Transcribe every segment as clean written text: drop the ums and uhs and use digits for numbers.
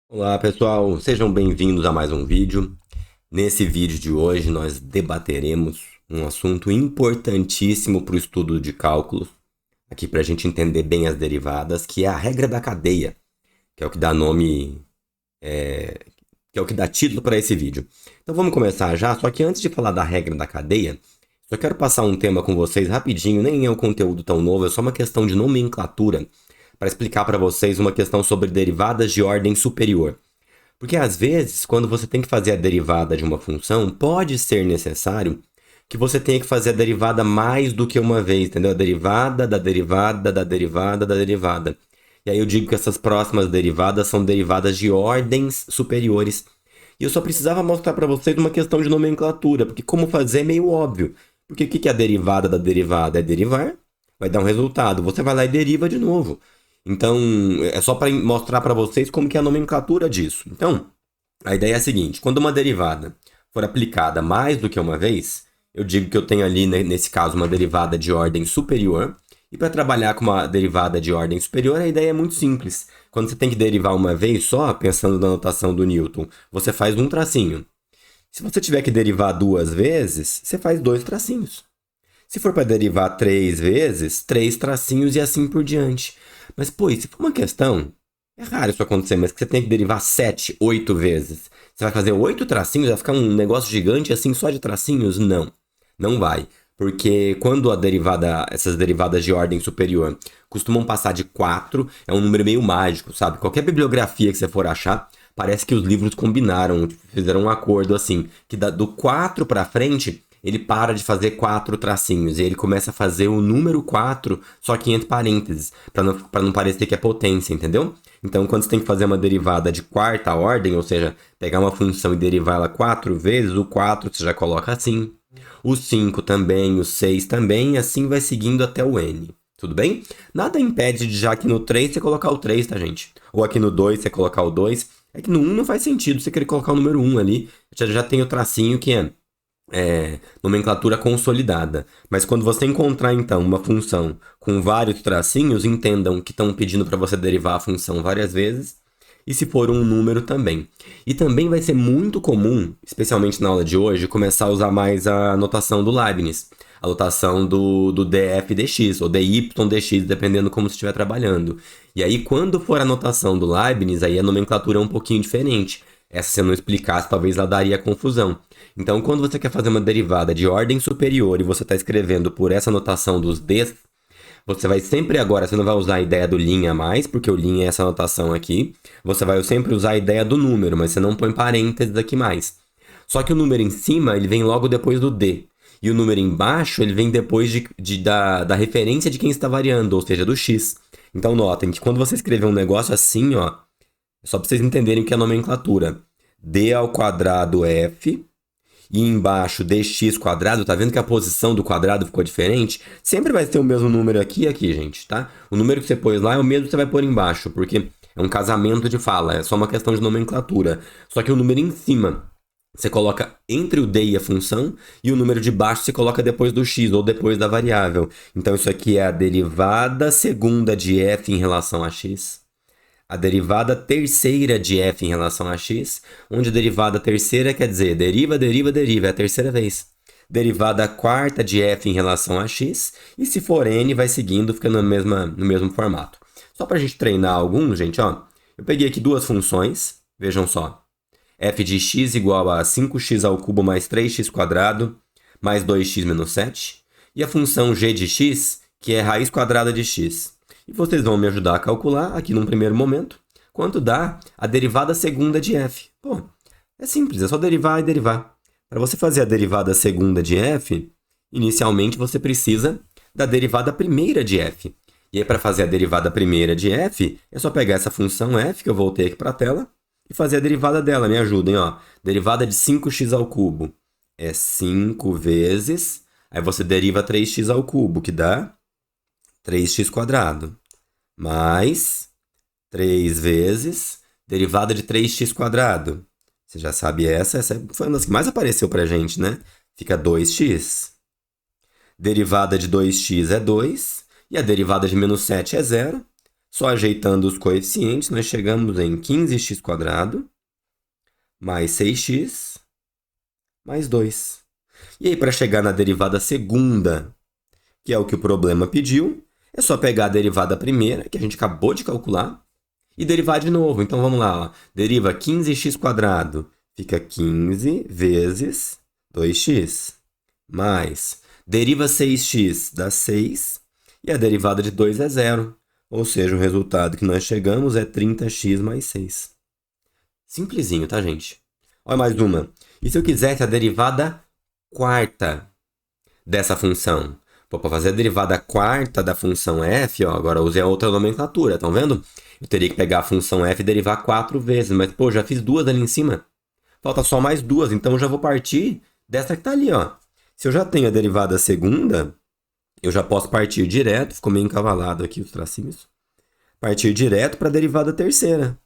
Olá pessoal, sejam bem-vindos a mais um vídeo. Nesse vídeo de hoje nós debateremos um assunto importantíssimo para o estudo de cálculos, aqui para a gente entender bem as derivadas, que é a regra da cadeia, que é o que dá nome, que é o que dá título para esse vídeo. Então vamos começar já, só que antes de falar da regra da cadeia, só quero passar um tema com vocês rapidinho, nem é um conteúdo tão novo, é só uma questão de nomenclatura, para explicar para vocês uma questão sobre derivadas de ordem superior. Porque às vezes, quando você tem que fazer a derivada de uma função, pode ser necessário que você tenha que fazer a derivada mais do que uma vez, entendeu? A derivada da derivada da derivada da derivada. E aí eu digo que essas próximas derivadas são derivadas de ordens superiores. E eu só precisava mostrar para vocês uma questão de nomenclatura, porque como fazer é meio óbvio. Porque o que é a derivada da derivada? É derivar, vai dar um resultado, você vai lá e deriva de novo. Então, é só para mostrar para vocês como que é a nomenclatura disso. Então, a ideia é a seguinte, quando uma derivada for aplicada mais do que uma vez, eu digo que eu tenho ali, nesse caso, uma derivada de ordem superior, e para trabalhar com uma derivada de ordem superior, a ideia é muito simples. Quando você tem que derivar uma vez só, pensando na notação do Newton, você faz um tracinho. Se você tiver que derivar duas vezes, você faz dois tracinhos. Se for para derivar três vezes, três tracinhos e assim por diante. Mas, pô, se for uma questão, é raro isso acontecer, mas que você tem que derivar 7, 8 vezes. Você vai fazer 8 tracinhos, vai ficar um negócio gigante assim só de tracinhos? Não, não vai. Porque quando essas derivadas de ordem superior costumam passar de 4, é um número meio mágico, sabe? Qualquer bibliografia que você for achar, parece que os livros combinaram, fizeram um acordo assim, que do 4 para frente ele para de fazer 4 tracinhos e ele começa a fazer o número 4, só que entre parênteses, para não parecer que é potência, entendeu? Então, quando você tem que fazer uma derivada de quarta ordem, ou seja, pegar uma função e derivar ela 4 vezes, o 4 você já coloca assim, o 5 também, o 6 também, e assim vai seguindo até o n. Tudo bem? Nada impede de já aqui no 3 você colocar o 3, tá, gente? Ou aqui no 2 você colocar o 2. É que no 1 não faz sentido você querer colocar o número 1 ali, já tem o tracinho que é nomenclatura consolidada. Mas quando você encontrar, então, uma função com vários tracinhos, entendam que estão pedindo para você derivar a função várias vezes, e se for um número também. E também vai ser muito comum, especialmente na aula de hoje, começar a usar mais a notação do Leibniz, a notação do df dx, ou dy dx, dependendo como você estiver trabalhando. E aí, quando for a notação do Leibniz, aí a nomenclatura é um pouquinho diferente. Essa, se eu não explicasse, talvez ela daria confusão. Então, quando você quer fazer uma derivada de ordem superior e você está escrevendo por essa notação dos Ds, você vai sempre agora, você não vai usar a ideia do linha mais, porque o linha é essa notação aqui. Você vai sempre usar a ideia do número, mas você não põe parênteses aqui mais. Só que o número em cima, ele vem logo depois do D. E o número embaixo, ele vem depois da referência de quem está variando, ou seja, do X. Então, notem que quando você escrever um negócio assim, ó, é só para vocês entenderem que é a nomenclatura. D ao quadrado F, e embaixo dx quadrado, tá vendo que a posição do quadrado ficou diferente? Sempre vai ter o mesmo número aqui e aqui, gente, tá? O número que você pôs lá é o mesmo que você vai pôr embaixo, porque é um casamento de fala, é só uma questão de nomenclatura. Só que o número em cima você coloca entre o d e a função, e o número de baixo você coloca depois do x, ou depois da variável. Então isso aqui é a derivada segunda de f em relação a x. A derivada terceira de f em relação a x, onde a derivada terceira quer dizer deriva, deriva, deriva, é a terceira vez. Derivada quarta de f em relação a x, e se for n, vai seguindo, fica no mesmo formato. Só para a gente treinar alguns, gente, ó, eu peguei aqui duas funções, vejam só. F de x igual a 5x ao cubo mais 3x quadrado, mais 2x menos 7. E a função g de x, que é raiz quadrada de x. E vocês vão me ajudar a calcular, aqui num primeiro momento, quanto dá a derivada segunda de f. Pô, é simples, é só derivar e derivar. Para você fazer a derivada segunda de f, inicialmente você precisa da derivada primeira de f. E aí, para fazer a derivada primeira de f, é só pegar essa função f, que eu voltei aqui para a tela, e fazer a derivada dela. Me ajudem, ó. Derivada de 5x ao cubo é 5 vezes... Aí você deriva 3x ao cubo, que dá 3x quadrado. Mais 3 vezes derivada de 3x quadrado. Você já sabe essa foi uma das que mais apareceu pra gente, né? Fica 2x. Derivada de 2x é 2. E a derivada de menos 7 é 0. Só ajeitando os coeficientes, nós chegamos em 15x² mais 6x mais 2. E aí, para chegar na derivada segunda, que é o que o problema pediu, é só pegar a derivada primeira, que a gente acabou de calcular, e derivar de novo. Então, vamos lá. Ó. Deriva 15x², fica 15 vezes 2x, mais deriva 6x, dá 6, e a derivada de 2 é 0. Ou seja, o resultado que nós chegamos é 30x mais 6. Simplesinho, tá, gente? Olha mais uma. E se eu quisesse a derivada quarta dessa função? Para fazer a derivada quarta da função f, ó, agora eu usei a outra nomenclatura, estão vendo? Eu teria que pegar a função f e derivar 4 vezes, mas, pô, já fiz 2 ali em cima. Falta só mais 2, então eu já vou partir dessa que está ali, ó. Se eu já tenho a derivada segunda, eu já posso partir direto, ficou meio encavalado aqui os tracinhos, partir direto para a derivada terceira.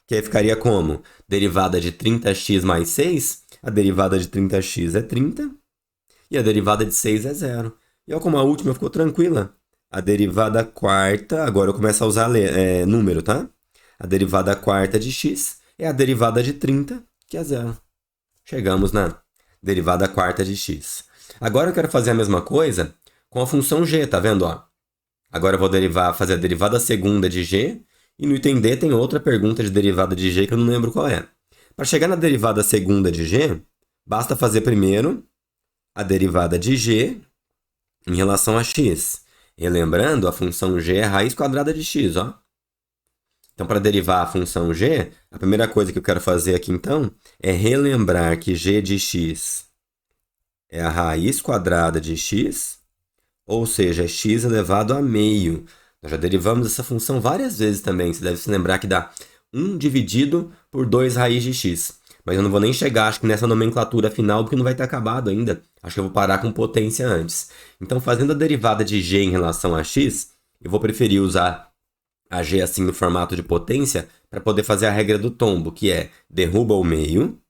Que aí ficaria como? Derivada de 30x mais 6, a derivada de 30x é 30, e a derivada de 6 é 0. E olha como a última ficou tranquila. A derivada quarta, agora eu começo a usar número, tá? A derivada quarta de x é a derivada de 30, que é 0. Chegamos na derivada quarta de x. Agora eu quero fazer a mesma coisa com a função g, tá vendo? Ó? Agora eu vou fazer a derivada segunda de g, e no item D tem outra pergunta de derivada de g que eu não lembro qual é. Para chegar na derivada segunda de g, basta fazer primeiro a derivada de g em relação a x. E lembrando, a função g é a raiz quadrada de x, ó. Então, para derivar a função g, a primeira coisa que eu quero fazer aqui, então, é relembrar que g de x é a raiz quadrada de x, ou seja, é x elevado a meio. Nós já derivamos essa função várias vezes também. Você deve se lembrar que dá 1 dividido por 2 raiz de x. Mas eu não vou nem chegar, acho que nessa nomenclatura final, porque não vai ter acabado ainda. Acho que eu vou parar com potência antes. Então, fazendo a derivada de g em relação a x, eu vou preferir usar a g assim no formato de potência para poder fazer a regra do tombo, que é derruba o meio,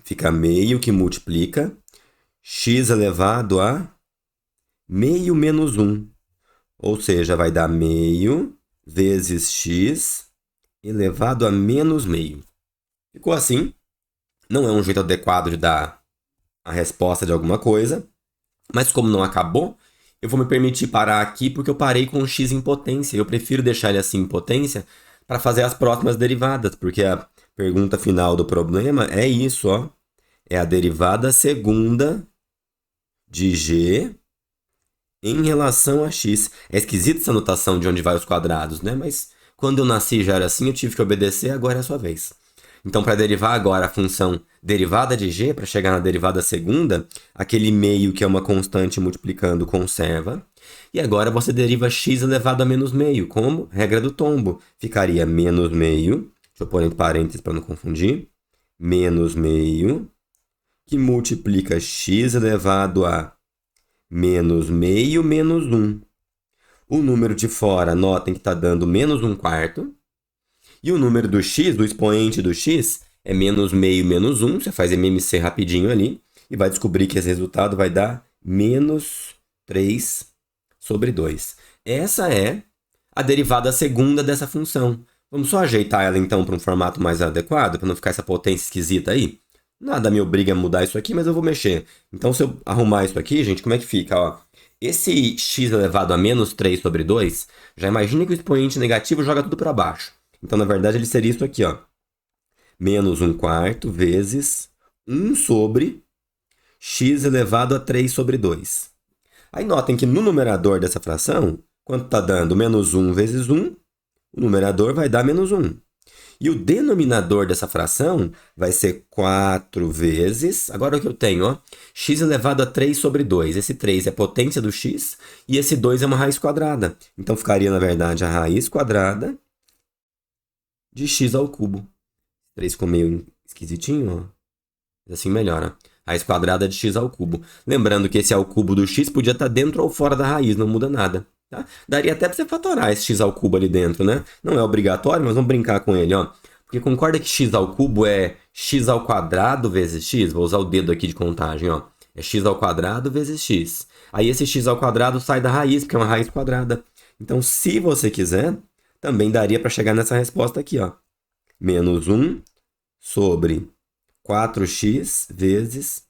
fica meio que multiplica, x elevado a meio menos 1. Ou seja, vai dar meio vezes x elevado a menos meio. Ficou assim. Não é um jeito adequado de dar a resposta de alguma coisa. Mas como não acabou, eu vou me permitir parar aqui porque eu parei com o x em potência. Eu prefiro deixar ele assim em potência para fazer as próximas derivadas. Porque a pergunta final do problema é isso, ó. É a derivada segunda de g em relação a x. É esquisita essa notação de onde vai os quadrados, né? Mas quando eu nasci já era assim, eu tive que obedecer, agora é a sua vez. Então, para derivar agora a função derivada de g, para chegar na derivada segunda, aquele meio que é uma constante multiplicando conserva. E agora você deriva x elevado a menos meio, como? Regra do tombo. Ficaria menos meio, deixa eu pôr entre parênteses para não confundir, menos meio, que multiplica x elevado a menos meio menos 1. O número de fora, notem que está dando menos 1/4. E o número do x, do expoente do x, é menos meio menos 1. Você faz MMC rapidinho ali e vai descobrir que esse resultado vai dar menos 3/2. Essa é a derivada segunda dessa função. Vamos só ajeitar ela então para um formato mais adequado, para não ficar essa potência esquisita aí? Nada me obriga a mudar isso aqui, mas eu vou mexer. Então, se eu arrumar isso aqui, gente, como é que fica? Ó, esse x elevado a menos 3/2, já imagina que o expoente negativo joga tudo para baixo. Então, na verdade, ele seria isso aqui, ó. Menos 1/4 vezes 1 sobre x elevado a 3/2. Aí, notem que no numerador dessa fração, quanto está dando menos 1 vezes 1, o numerador vai dar menos 1. E o denominador dessa fração vai ser 4 vezes, agora o que eu tenho, ó, x elevado a 3/2. Esse 3 é a potência do x e esse 2 é uma raiz quadrada. Então, ficaria, na verdade, a raiz quadrada de x ao cubo. 3 ficou meio esquisitinho, ó. Assim melhora. Raiz quadrada de x ao cubo. Lembrando que esse ao cubo do x podia estar dentro ou fora da raiz, não muda nada. Tá? Daria até para você fatorar esse x ao cubo ali dentro, né? Não é obrigatório, mas vamos brincar com ele, ó. Porque concorda que x ao cubo é x ao quadrado vezes x? Vou usar o dedo aqui de contagem, ó. É x ao quadrado vezes x. Aí esse x ao quadrado sai da raiz, porque é uma raiz quadrada. Então, se você quiser, também daria para chegar nessa resposta aqui, ó. Menos 1 sobre 4x vezes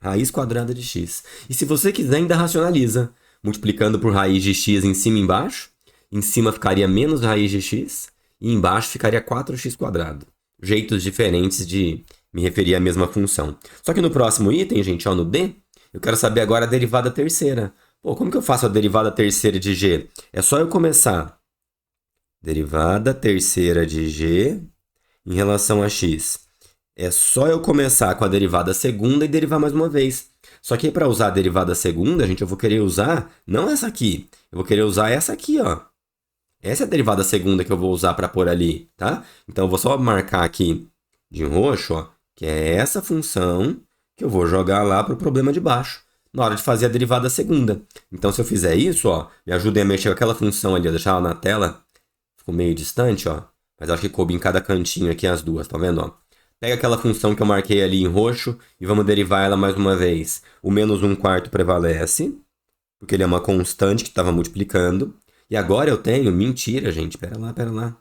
raiz quadrada de x. E se você quiser, ainda racionaliza, multiplicando por raiz de x em cima e embaixo. Em cima ficaria menos raiz de x e embaixo ficaria 4x quadrado. Jeitos diferentes de me referir à mesma função. Só que no próximo item, gente, ó, no D, eu quero saber agora a derivada terceira. Pô, como que eu faço a derivada terceira de g? É só eu começar. Derivada terceira de g em relação a x. É só eu começar com a derivada segunda e derivar mais uma vez. Só que para usar a derivada segunda, gente, eu vou querer usar não essa aqui. Eu vou querer usar essa aqui, ó. Essa é a derivada segunda que eu vou usar para pôr ali, tá? Então, eu vou só marcar aqui de roxo, ó, que é essa função que eu vou jogar lá para o problema de baixo, na hora de fazer a derivada segunda. Então, se eu fizer isso, ó, me ajudem a mexer com aquela função ali, deixar ela na tela. Ficou meio distante, ó. Mas acho que coube em cada cantinho aqui as duas, tá vendo, ó? Pega aquela função que eu marquei ali em roxo e vamos derivar ela mais uma vez. O menos 1/4 prevalece, porque ele é uma constante que estava multiplicando. E agora eu tenho... Mentira, gente. Pera lá.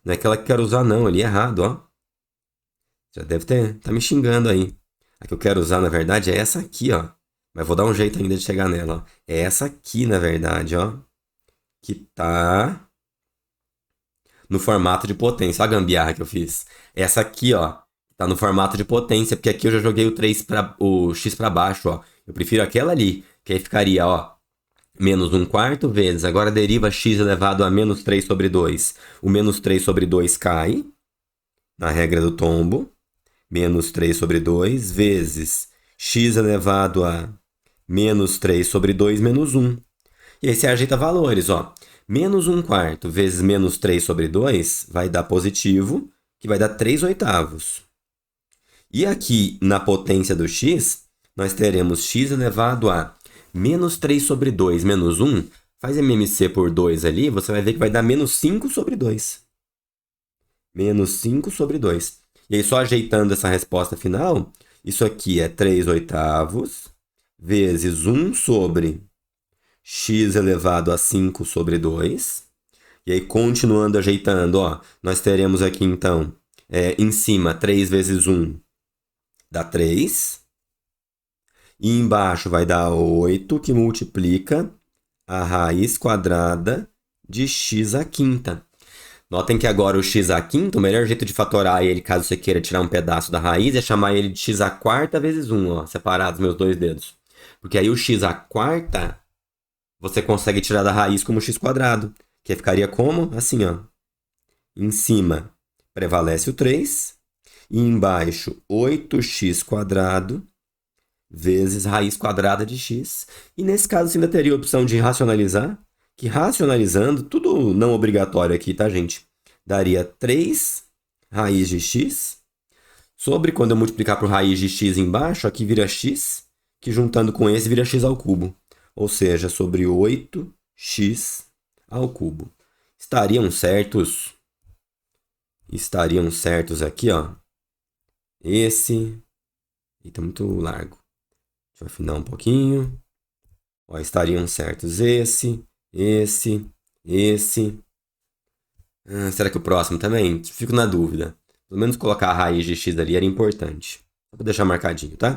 Não é aquela que eu quero usar, não. Ali é errado, ó. Já deve ter... Tá me xingando aí. A que eu quero usar, na verdade, é essa aqui, ó. Mas vou dar um jeito ainda de chegar nela, ó. É essa aqui, na verdade, ó. Que tá... no formato de potência. Olha a gambiarra que eu fiz. Essa aqui, ó. Tá no formato de potência, porque aqui eu já joguei o x para baixo, ó. Eu prefiro aquela ali, que aí ficaria, ó, menos 1/4 vezes. Agora deriva x elevado a menos 3 sobre 2. O menos 3 sobre 2 cai, na regra do tombo. Menos 3 sobre 2 vezes x elevado a menos 3 sobre 2 menos 1. E aí você ajeita valores, ó. Menos 1/4 vezes menos 3 sobre 2 vai dar positivo, que vai dar 3/8. E aqui, na potência do x, nós teremos x elevado a menos 3 sobre 2 menos 1. Faz MMC por 2 ali, você vai ver que vai dar menos 5 sobre 2. Menos 5 sobre 2. E aí, só ajeitando essa resposta final, isso aqui é 3/8 vezes 1 sobre x elevado a 5 sobre 2. E aí, continuando ajeitando, ó, nós teremos aqui, então, em cima, 3 vezes 1 dá 3. E embaixo vai dar 8, que multiplica a raiz quadrada de x à quinta. Notem que agora o x à quinta, o melhor jeito de fatorar ele, caso você queira tirar um pedaço da raiz, é chamar ele de x à quarta vezes 1, ó, separados meus dois dedos. Porque aí o x à quarta, você consegue tirar da raiz como x quadrado, que ficaria como? Assim, ó. Em cima prevalece o 3, e embaixo 8x quadrado vezes raiz quadrada de x. E nesse caso você ainda teria a opção de racionalizar, que racionalizando, tudo não obrigatório aqui, tá, gente? Daria 3 raiz de x, sobre, quando eu multiplicar por raiz de x embaixo, aqui vira x, que juntando com esse vira x ao cubo. Ou seja, sobre 8x ao cubo. Estariam certos aqui, ó. Esse... Eita, muito largo. Deixa eu afinar um pouquinho. Ó, estariam certos esse. Será que o próximo também? Fico na dúvida. Pelo menos colocar a raiz de x ali era importante. Só para deixar marcadinho, tá?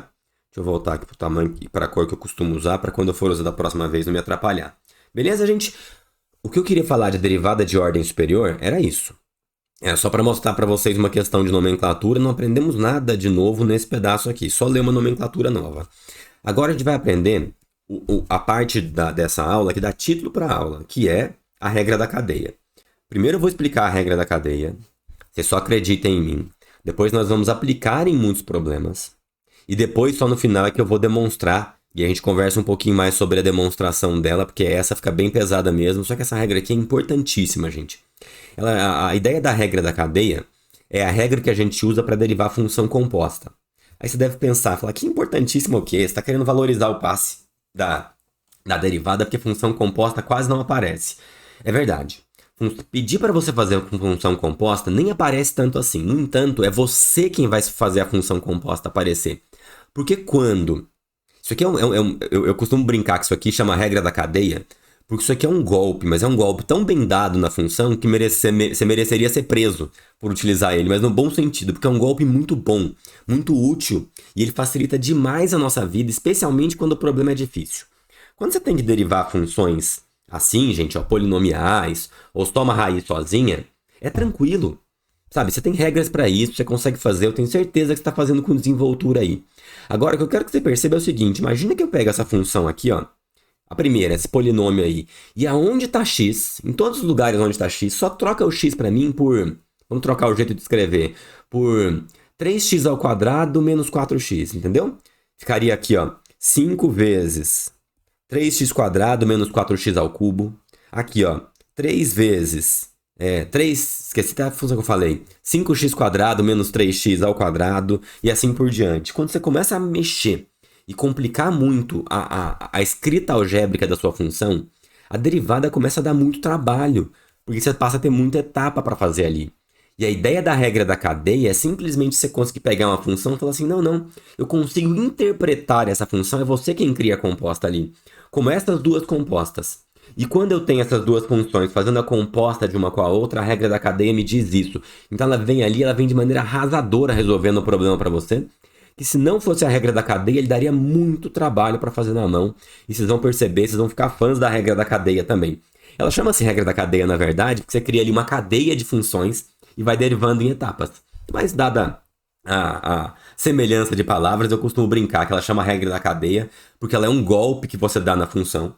Deixa eu voltar aqui pro tamanho e para a cor que eu costumo usar, para quando eu for usar da próxima vez não me atrapalhar. Beleza, gente? O que eu queria falar de derivada de ordem superior era isso. É só para mostrar para vocês uma questão de nomenclatura. Não aprendemos nada de novo nesse pedaço aqui. Só ler uma nomenclatura nova. Agora a gente vai aprender a parte dessa aula que dá título para a aula, que é a regra da cadeia. Primeiro eu vou explicar a regra da cadeia. Vocês só acreditem em mim. Depois nós vamos aplicar em muitos problemas. E depois, só no final, é que eu vou demonstrar. E a gente conversa um pouquinho mais sobre a demonstração dela, porque essa fica bem pesada mesmo. Só que essa regra aqui é importantíssima, gente. A ideia da regra da cadeia é a regra que a gente usa para derivar a função composta. Aí você deve pensar, falar, que importantíssimo o quê? Você está querendo valorizar o passe da derivada, porque função composta quase não aparece. É verdade. Pedir para você fazer a função composta nem aparece tanto assim. No entanto, é você quem vai fazer a função composta aparecer. Porque quando... Isso aqui eu costumo brincar que isso aqui chama regra da cadeia, porque isso aqui é um golpe, mas é um golpe tão bem dado na função que você mereceria ser preso por utilizar ele, mas no bom sentido, porque é um golpe muito bom, muito útil, e ele facilita demais a nossa vida, especialmente quando o problema é difícil. Quando você tem que derivar funções assim, gente, ó, polinomiais, ou só uma raiz sozinha, é tranquilo. Sabe, você tem regras para isso, você consegue fazer, eu tenho certeza que você está fazendo com desenvoltura aí. Agora, o que eu quero que você perceba é o seguinte, imagina que eu pego essa função aqui, ó, a primeira, esse polinômio aí, e aonde está x, em todos os lugares onde está x, só troca o x para mim por, vamos trocar o jeito de escrever, por 3x ao quadrado menos 4x, entendeu? Ficaria aqui, ó, 5 vezes 3x quadrado menos 4x ao cubo. Aqui, ó, 3 vezes... 3, esqueci da função que eu falei. 5x quadrado menos 3x ao quadrado e assim por diante. Quando você começa a mexer e complicar muito a escrita algébrica da sua função, a derivada começa a dar muito trabalho, porque você passa a ter muita etapa para fazer ali. E a ideia da regra da cadeia é simplesmente você conseguir pegar uma função e falar assim, não, eu consigo interpretar essa função, é você quem cria a composta ali. Como essas duas compostas. E quando eu tenho essas duas funções fazendo a composta de uma com a outra, a regra da cadeia me diz isso. Então ela vem ali, ela vem de maneira arrasadora resolvendo o problema para você. Que se não fosse a regra da cadeia, ele daria muito trabalho para fazer na mão. E vocês vão perceber, vocês vão ficar fãs da regra da cadeia também. Ela chama-se regra da cadeia, na verdade, porque você cria ali uma cadeia de funções e vai derivando em etapas. Mas dada a semelhança de palavras, eu costumo brincar que ela chama regra da cadeia, porque ela é um golpe que você dá na função.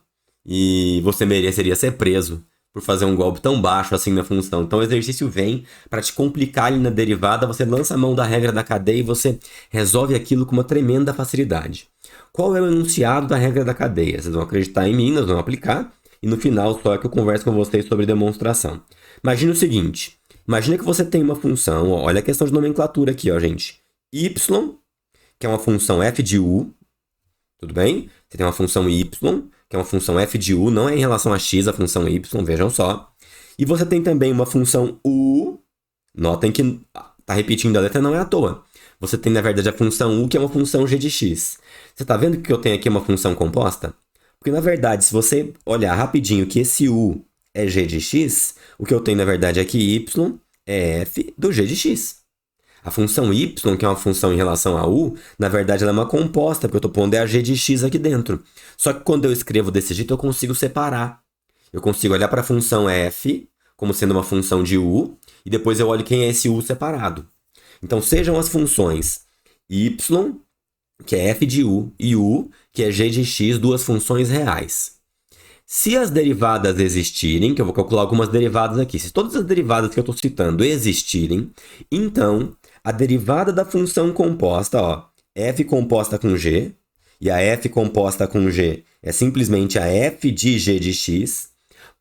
E você mereceria ser preso por fazer um golpe tão baixo assim na função. Então o exercício vem para te complicar ali na derivada, você lança a mão da regra da cadeia e você resolve aquilo com uma tremenda facilidade. Qual é o enunciado da regra da cadeia? Vocês vão acreditar em mim, nós vamos aplicar, e no final só é que eu converso com vocês sobre demonstração. Imagina o seguinte, imagina que você tem uma função, ó, olha a questão de nomenclatura aqui, ó, gente. Y, que é uma função f de u, tudo bem? Você tem uma função y, que é uma função f de u, não é em relação a x, a função y, vejam só. E você tem também uma função u, notem que está repetindo a letra, não é à toa. Você tem, na verdade, a função u, que é uma função g de x. Você está vendo que eu tenho aqui uma função composta? Porque, na verdade, se você olhar rapidinho que esse u é g de x, o que eu tenho, na verdade, é que y é f do g de x. A função y, que é uma função em relação a u, na verdade ela é uma composta, porque eu estou pondo a g de x aqui dentro. Só que quando eu escrevo desse jeito, eu consigo separar. Eu consigo olhar para a função f como sendo uma função de u, e depois eu olho quem é esse u separado. Então sejam as funções y, que é f de u, e u, que é g de x, duas funções reais. Se as derivadas existirem, que eu vou calcular algumas derivadas aqui, se todas as derivadas que eu estou citando existirem, então a derivada da função composta, ó, f composta com g, e a f composta com g é simplesmente a f de g de x,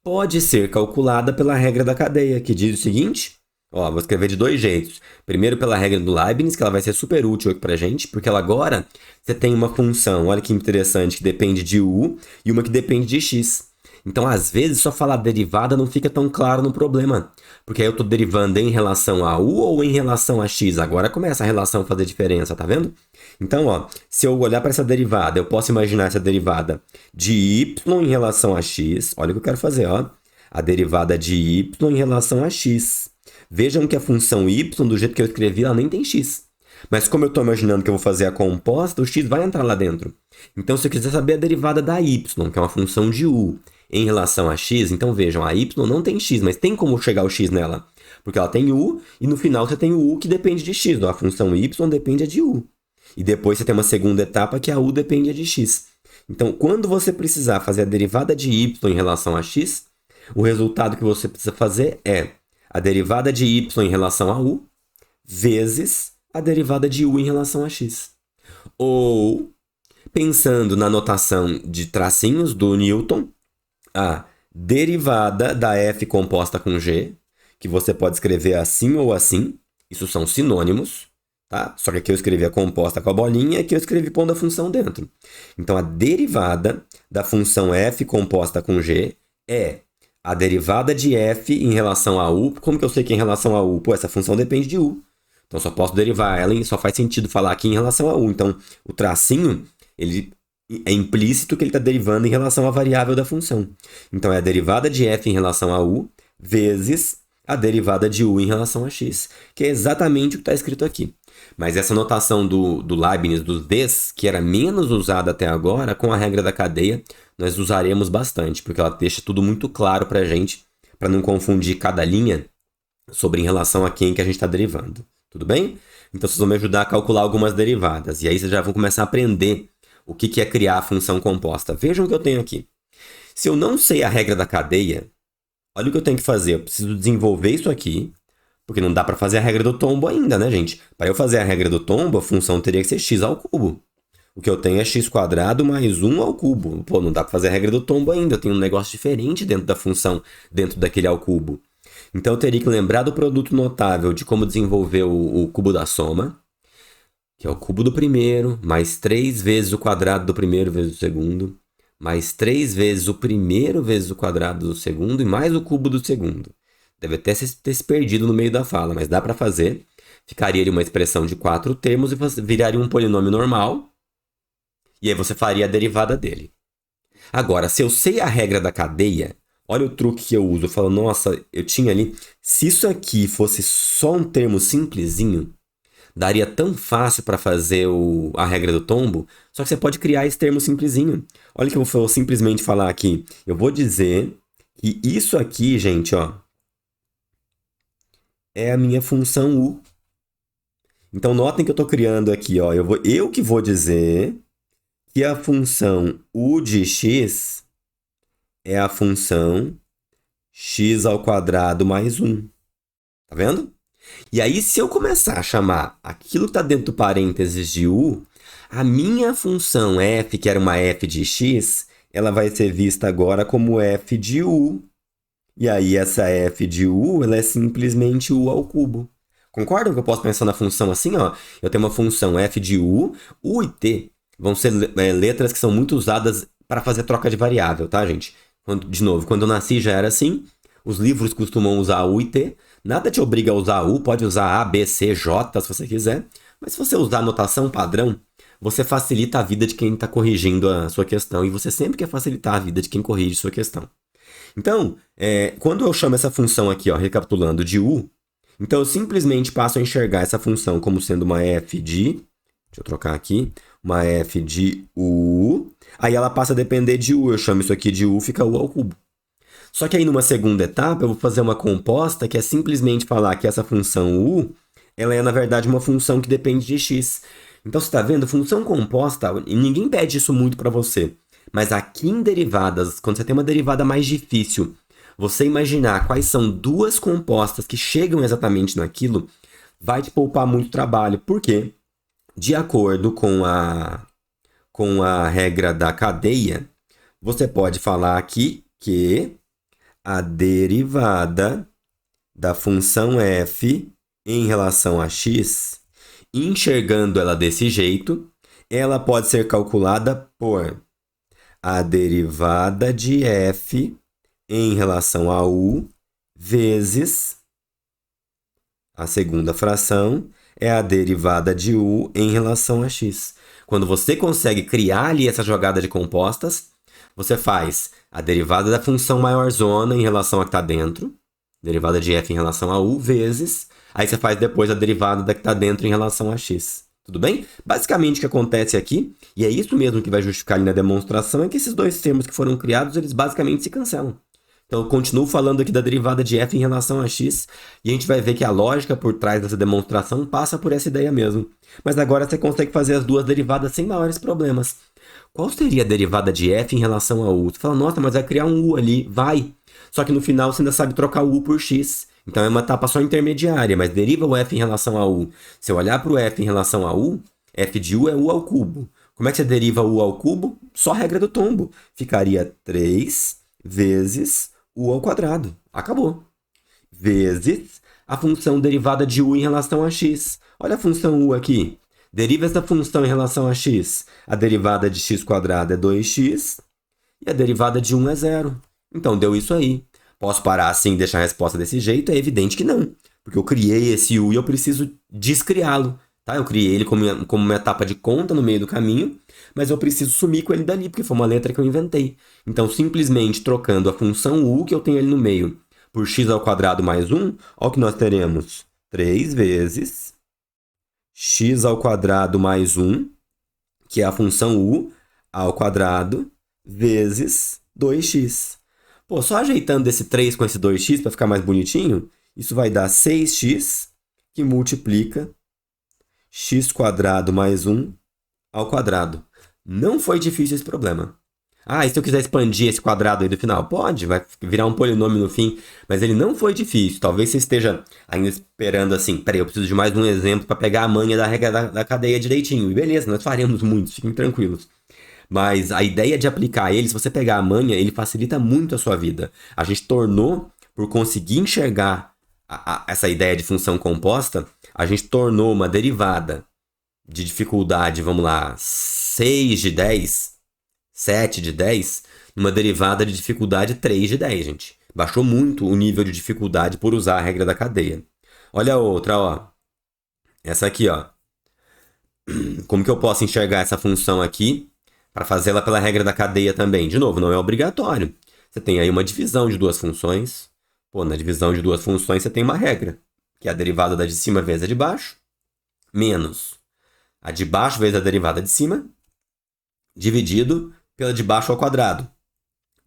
pode ser calculada pela regra da cadeia, que diz o seguinte, ó, vou escrever de dois jeitos. Primeiro pela regra do Leibniz, que ela vai ser super útil aqui pra gente, porque ela agora você tem uma função, olha que interessante, que depende de u e uma que depende de x. Então, às vezes, só falar derivada não fica tão claro no problema. Porque aí eu estou derivando em relação a u ou em relação a x. Agora começa a relação a fazer diferença, tá vendo? Então, ó, se eu olhar para essa derivada, eu posso imaginar essa derivada de y em relação a x. Olha o que eu quero fazer, ó. A derivada de y em relação a x. Vejam que a função y, do jeito que eu escrevi, ela nem tem x. Mas como eu estou imaginando que eu vou fazer a composta, o x vai entrar lá dentro. Então, se eu quiser saber a derivada da y, que é uma função de u, em relação a x, então vejam, a y não tem x, mas tem como chegar o x nela. Porque ela tem u, e no final você tem o u que depende de x. Então, a função y depende de u. E depois você tem uma segunda etapa que a u depende de x. Então, quando você precisar fazer a derivada de y em relação a x, o resultado que você precisa fazer é a derivada de y em relação a u vezes a derivada de u em relação a x. Ou, pensando na notação de tracinhos do Newton, a derivada da f composta com g, que você pode escrever assim ou assim, isso são sinônimos, tá? Só que aqui eu escrevi a composta com a bolinha e aqui eu escrevi pondo a função dentro. Então, a derivada da função f composta com g é a derivada de f em relação a u. Como que eu sei que é em relação a u? Pô, essa função depende de u. Então, só posso derivar ela e só faz sentido falar aqui em relação a u. Então, o tracinho, ele é implícito que ele está derivando em relação à variável da função. Então, é a derivada de f em relação a u vezes a derivada de u em relação a x, que é exatamente o que está escrito aqui. Mas essa notação do Leibniz, dos Ds, que era menos usada até agora, com a regra da cadeia, nós usaremos bastante, porque ela deixa tudo muito claro para a gente, para não confundir cada linha sobre em relação a quem que a gente está derivando. Tudo bem? Então, vocês vão me ajudar a calcular algumas derivadas. E aí, vocês já vão começar a aprender o que é criar a função composta. Vejam o que eu tenho aqui. Se eu não sei a regra da cadeia, olha o que eu tenho que fazer. Eu preciso desenvolver isso aqui, porque não dá para fazer a regra do tombo ainda, né, gente? Para eu fazer a regra do tombo, a função teria que ser x ao cubo. O que eu tenho é x² mais 1 ao cubo. Pô, não dá para fazer a regra do tombo ainda. Eu tenho um negócio diferente dentro da função, dentro daquele ao cubo. Então, eu teria que lembrar do produto notável de como desenvolver o cubo da soma, que é o cubo do primeiro, mais 3 vezes o quadrado do primeiro vezes o segundo, mais 3 vezes o primeiro vezes o quadrado do segundo e mais o cubo do segundo. Deve até ter se perdido no meio da fala, mas dá para fazer. Ficaria ali uma expressão de 4 termos e viraria um polinômio normal. E aí você faria a derivada dele. Agora, se eu sei a regra da cadeia, olha o truque que eu uso. Eu falo, nossa, eu tinha ali... Se isso aqui fosse só um termo simplesinho, daria tão fácil para fazer a regra do tombo, só que você pode criar esse termo simplesinho. Olha que eu vou simplesmente falar aqui. Eu vou dizer que isso aqui, gente, ó, é a minha função u. Então, notem que eu estou criando aqui, ó, eu que vou dizer que a função u de x é a função x² mais 1. Tá vendo? E aí, se eu começar a chamar aquilo que está dentro do parênteses de u, a minha função f, que era uma f de x, ela vai ser vista agora como f de u. E aí, essa f de u, ela é simplesmente u ao cubo. Concordam que eu posso pensar na função assim? Ó? Eu tenho uma função f de u e t vão ser letras que são muito usadas para fazer troca de variável, tá, gente? De novo, quando eu nasci já era assim. Os livros costumam usar u e t. Nada te obriga a usar u, pode usar a, b, c, j, se você quiser. Mas se você usar a notação padrão, você facilita a vida de quem está corrigindo a sua questão. E você sempre quer facilitar a vida de quem corrige sua questão. Então, quando eu chamo essa função aqui, ó, recapitulando, de u, então eu simplesmente passo a enxergar essa função como sendo uma f de... Deixa eu trocar aqui. Uma f de u. Aí ela passa a depender de u. Eu chamo isso aqui de u, fica u ao cubo. Só que aí, numa segunda etapa, eu vou fazer uma composta que é simplesmente falar que essa função u, ela é, na verdade, uma função que depende de x. Então, você está vendo? Função composta, e ninguém pede isso muito para você. Mas aqui em derivadas, quando você tem uma derivada mais difícil, você imaginar quais são duas compostas que chegam exatamente naquilo, vai te poupar muito trabalho. Por quê? De acordo com a regra da cadeia, você pode falar aqui que a derivada da função f em relação a x, enxergando ela desse jeito, ela pode ser calculada por a derivada de f em relação a u vezes a segunda fração é a derivada de u em relação a x. Quando você consegue criar ali essa jogada de compostas, você faz a derivada da função maiorzona em relação a que está dentro, derivada de f em relação a u, vezes, aí você faz depois a derivada da que está dentro em relação a x. Tudo bem? Basicamente o que acontece aqui, e é isso mesmo que vai justificar ali na demonstração, é que esses dois termos que foram criados, eles basicamente se cancelam. Então, eu continuo falando aqui da derivada de f em relação a x, e a gente vai ver que a lógica por trás dessa demonstração passa por essa ideia mesmo. Mas agora você consegue fazer as duas derivadas sem maiores problemas. Qual seria a derivada de f em relação a u? Você fala, nossa, mas vai criar um u ali. Vai! Só que no final você ainda sabe trocar o u por x. Então é uma etapa só intermediária, mas deriva o f em relação a u. Se eu olhar para o f em relação a u, f de u é u ao cubo. Como é que você deriva u ao cubo? Só a regra do tombo. Ficaria 3 vezes u ao quadrado. Acabou. Vezes a função derivada de u em relação a x. Olha a função u aqui. Deriva essa função em relação a x. A derivada de x² é 2x e a derivada de 1 é 0. Então, deu isso aí. Posso parar assim e deixar a resposta desse jeito? É evidente que não. Porque eu criei esse U e eu preciso descriá-lo. Tá? Eu criei ele como uma etapa de conta no meio do caminho, mas eu preciso sumir com ele dali, porque foi uma letra que eu inventei. Então, simplesmente trocando a função U que eu tenho ali no meio por x ao quadrado mais 1, olha o que nós teremos. 3 vezes x ao quadrado mais 1, que é a função U, ao quadrado, vezes 2x. Pô, só ajeitando esse 3 com esse 2x para ficar mais bonitinho, isso vai dar 6x, que multiplica x quadrado mais 1 ao quadrado. Não foi difícil esse problema. Ah, e se eu quiser expandir esse quadrado aí do final? Pode, vai virar um polinômio no fim, mas ele não foi difícil. Talvez você esteja ainda esperando assim, peraí, eu preciso de mais um exemplo para pegar a manha da regra da cadeia direitinho. E beleza, nós faremos muitos, fiquem tranquilos. Mas a ideia de aplicar ele, se você pegar a manha, ele facilita muito a sua vida. A gente tornou, por conseguir enxergar essa ideia de função composta, a gente tornou uma derivada de dificuldade, vamos lá, 6 de 10, 7 de 10, numa derivada de dificuldade 3 de 10, gente. Baixou muito o nível de dificuldade por usar a regra da cadeia. Olha a outra, ó. Essa aqui, ó. Como que eu posso enxergar essa função aqui para fazê-la pela regra da cadeia também? De novo, não é obrigatório. Você tem aí uma divisão de duas funções. Pô, na divisão de duas funções você tem uma regra, que é a derivada da de cima vezes a de baixo, menos a de baixo vezes a derivada de cima, dividido pela de baixo ao quadrado.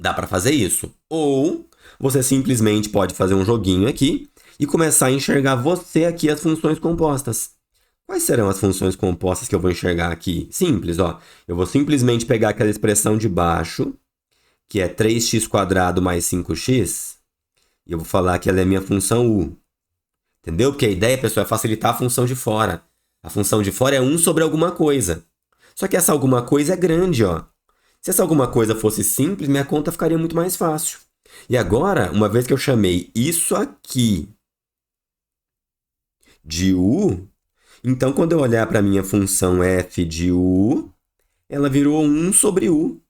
Dá para fazer isso. Ou você simplesmente pode fazer um joguinho aqui e começar a enxergar você aqui as funções compostas. Quais serão as funções compostas que eu vou enxergar aqui? Simples, ó. Eu vou simplesmente pegar aquela expressão de baixo, que é 3x² mais 5x, e eu vou falar que ela é minha função U. Entendeu? Porque a ideia, pessoal, é facilitar a função de fora. A função de fora é 1 sobre alguma coisa. Só que essa alguma coisa é grande, ó. Se essa alguma coisa fosse simples, minha conta ficaria muito mais fácil. E agora, uma vez que eu chamei isso aqui de U, então quando eu olhar para a minha função f de U, ela virou 1 sobre U,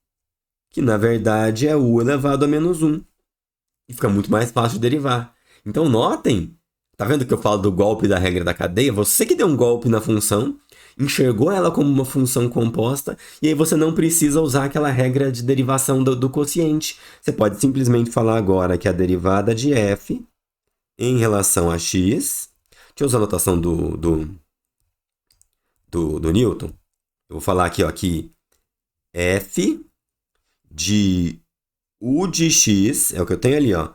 que na verdade é U elevado a menos 1. E fica muito mais fácil de derivar. Então notem, tá vendo que eu falo do golpe da regra da cadeia? Você que deu um golpe na função, enxergou ela como uma função composta, e aí você não precisa usar aquela regra de derivação do quociente. Você pode simplesmente falar agora que a derivada de f em relação a x... Deixa eu usar a notação do Newton. Eu vou falar aqui, ó, que f de u de x, é o que eu tenho ali, ó.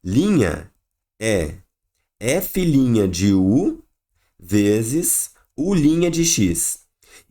Linha é f' de u vezes u' de x.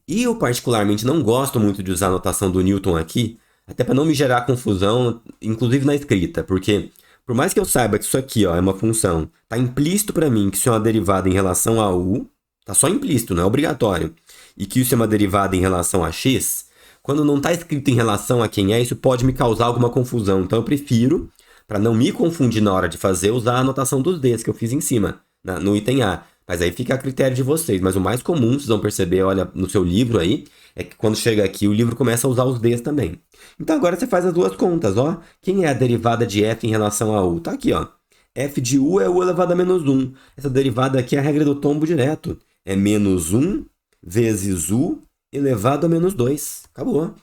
E eu particularmente não gosto muito de usar a notação do Newton aqui, até para não me gerar confusão, inclusive na escrita, porque por mais que eu saiba que isso aqui, ó, é uma função, tá implícito para mim que isso é uma derivada em relação a u, tá só implícito, não é obrigatório, e que isso é uma derivada em relação a x, quando não está escrito em relação a quem é, isso pode me causar alguma confusão. Então eu prefiro, para não me confundir na hora de fazer, usar a anotação dos Ds que eu fiz em cima, no item A. Mas aí fica a critério de vocês. Mas o mais comum, vocês vão perceber, olha, no seu livro aí, é que quando chega aqui, o livro começa a usar os Ds também. Então agora você faz as duas contas, ó. Quem é a derivada de f em relação a u? Tá aqui, ó. F de u é u elevado a menos 1. Essa derivada aqui é a regra do tombo direto. É menos 1 vezes u elevado a menos 2. Acabou.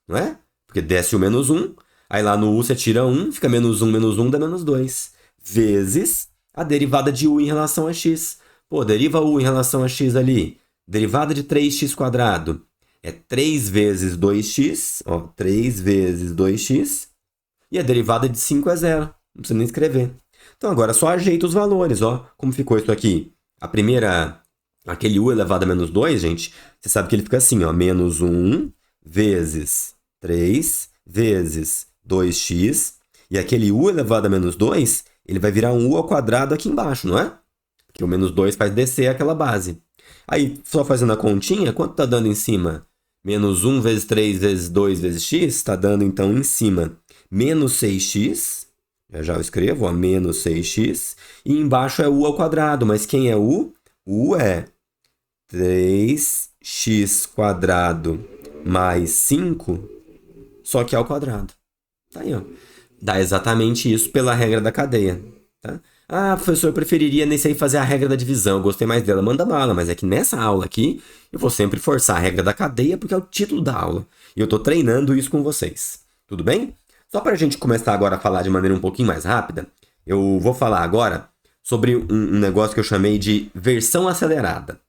Não é? Porque desce o menos 1, aí lá no u você tira 1, fica menos 1 dá menos 2. Vezes a derivada de u em relação a x. Pô, deriva u em relação a x ali. Derivada de 3x² é 3 vezes 2x, ó, 3 vezes 2x, e a derivada de 5 é 0. Não precisa nem escrever. Então agora só ajeita os valores, ó. Como ficou isso aqui? A primeira, aquele u elevado a menos 2, gente, você sabe que ele fica assim, ó, menos 1 vezes 3 vezes 2x, e aquele u elevado a menos 2, ele vai virar um u ao quadrado aqui embaixo, não é? Porque o menos 2 faz descer aquela base. Aí, só fazendo a continha, quanto está dando em cima? Menos 1 vezes 3 vezes 2 vezes x, está dando, então, em cima, menos 6x. Já eu escrevo, ó, menos 6x. E embaixo é u ao quadrado. Mas quem é u? U é 3x² mais 5, só que ao quadrado. Tá aí, ó. Dá exatamente isso pela regra da cadeia, tá? Ah, professor, eu preferiria nesse aí fazer a regra da divisão, eu gostei mais dela. Manda bala, mas é que nessa aula aqui, eu vou sempre forçar a regra da cadeia porque é o título da aula. E eu tô treinando isso com vocês. Tudo bem? Só pra gente começar agora a falar de maneira um pouquinho mais rápida, eu vou falar agora sobre um negócio que eu chamei de versão acelerada.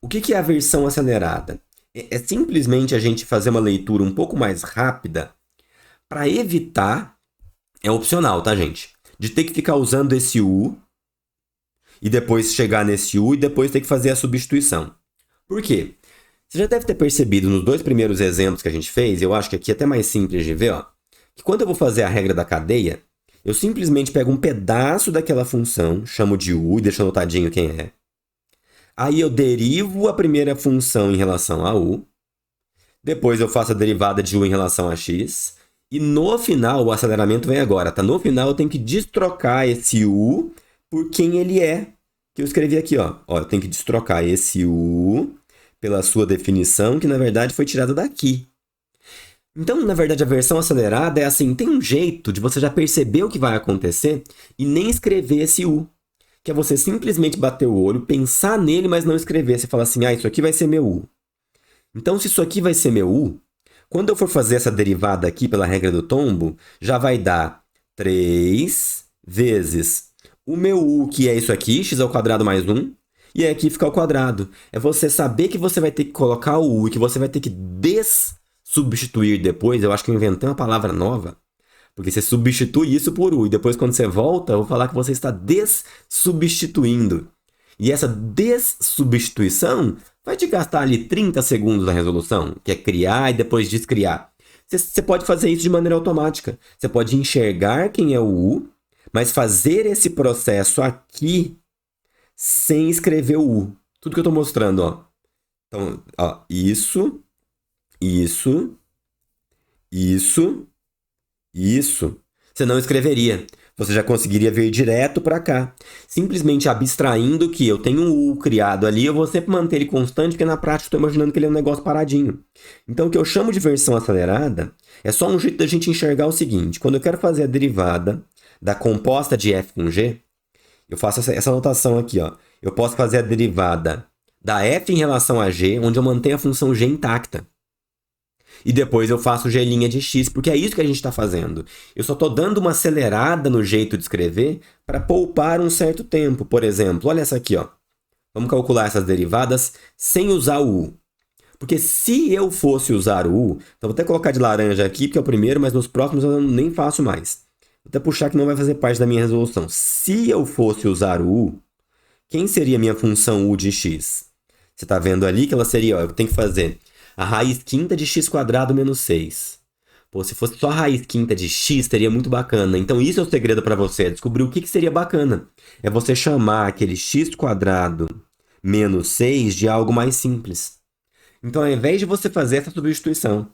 O que é a versão acelerada? É simplesmente a gente fazer uma leitura um pouco mais rápida para evitar, é opcional, tá, gente? De ter que ficar usando esse U e depois chegar nesse U e depois ter que fazer a substituição. Por quê? Você já deve ter percebido nos dois primeiros exemplos que a gente fez, eu acho que aqui é até mais simples de ver, ó, que quando eu vou fazer a regra da cadeia, eu simplesmente pego um pedaço daquela função, chamo de U e deixo anotadinho quem é. Aí eu derivo a primeira função em relação a U, depois eu faço a derivada de U em relação a X, e no final, o aceleramento vem agora, tá? No final eu tenho que destrocar esse U por quem ele é, que eu escrevi aqui, ó. Ó, eu tenho que destrocar esse U pela sua definição, que na verdade foi tirada daqui. Então, na verdade, a versão acelerada é assim, tem um jeito de você já perceber o que vai acontecer e nem escrever esse U. Que é você simplesmente bater o olho, pensar nele, mas não escrever. Você fala assim, ah, isso aqui vai ser meu U. Então, se isso aqui vai ser meu U, quando eu for fazer essa derivada aqui pela regra do tombo, já vai dar 3 vezes o meu U, que é isso aqui, x ao quadrado mais 1, e aqui fica ao quadrado. É você saber que você vai ter que colocar o U e que você vai ter que substituir depois. Eu acho que eu inventei uma palavra nova. Porque você substitui isso por U. E depois, quando você volta, eu vou falar que você está dessubstituindo. E essa dessubstituição vai te gastar ali 30 segundos na resolução, que é criar e depois descriar. Você pode fazer isso de maneira automática. Você pode enxergar quem é o U, mas fazer esse processo aqui sem escrever o U. Tudo que eu estou mostrando, ó. Então, ó, isso, isso, isso, isso. Você não escreveria. Você já conseguiria vir direto para cá. Simplesmente abstraindo que eu tenho um U criado ali, eu vou sempre manter ele constante, porque na prática estou imaginando que ele é um negócio paradinho. Então, o que eu chamo de versão acelerada é só um jeito da gente enxergar o seguinte. Quando eu quero fazer a derivada da composta de f com g, eu faço essa anotação aqui, ó. Eu posso fazer a derivada da f em relação a g, onde eu mantenho a função g intacta. E depois eu faço g' de x, porque é isso que a gente está fazendo. Eu só estou dando uma acelerada no jeito de escrever para poupar um certo tempo. Por exemplo, olha essa aqui, ó. Vamos calcular essas derivadas sem usar o u. Porque se eu fosse usar o u, então vou até colocar de laranja aqui, porque é o primeiro, mas nos próximos eu nem faço mais. Vou até puxar que não vai fazer parte da minha resolução. Se eu fosse usar o u, quem seria a minha função u de x? Você está vendo ali que ela seria, ó, eu tenho que fazer a raiz quinta de x quadrado menos 6. Pô, se fosse só a raiz quinta de x, seria muito bacana. Então, isso é o segredo para você, é descobrir o que seria bacana. É você chamar aquele x quadrado menos 6 de algo mais simples. Então, ao invés de você fazer essa substituição